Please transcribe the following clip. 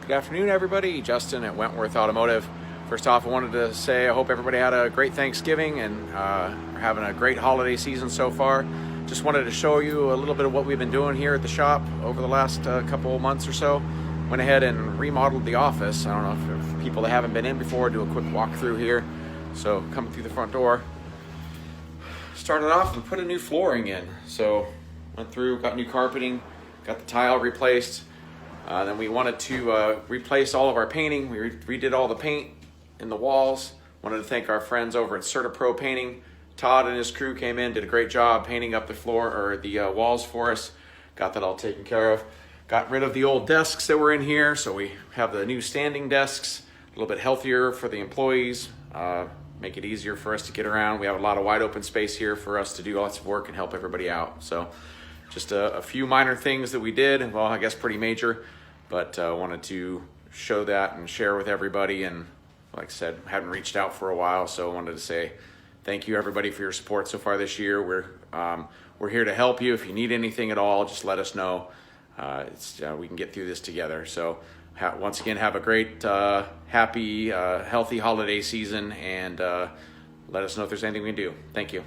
Good afternoon, everybody. Justin at Wentworth Automotive. First off, I wanted to say I hope everybody had a great Thanksgiving and are having a great holiday season so far. Just wanted to show you a little bit of what we've been doing here at the shop over the last couple of months or so. Went ahead and remodeled the office. I don't know if people that haven't been in before, do a quick walkthrough here. So coming through the front door, started off and put a new flooring in. So went through, got new carpeting, got the tile replaced. Then we wanted to replace all of our painting. We redid all the paint in the walls. Wanted to thank our friends over at CertaPro Painting. Todd and his crew came in, did a great job painting up the floor or the walls for us. Got that all taken care of. Got rid of the old desks that were in here, so we have the new standing desks. A little bit healthier for the employees. Make it easier for us to get around. We have a lot of wide open space here for us to do lots of work and help everybody out. So just a few minor things that we did. Well, I guess pretty major. But wanted to show that and share with everybody. And like I said, hadn't reached out for a while, so I wanted to say thank you everybody for your support so far this year. We're here to help you. If you need anything at all, just let us know. We can get through this together. So once again, have a great, happy, healthy holiday season, and let us know if there's anything we can do. Thank you.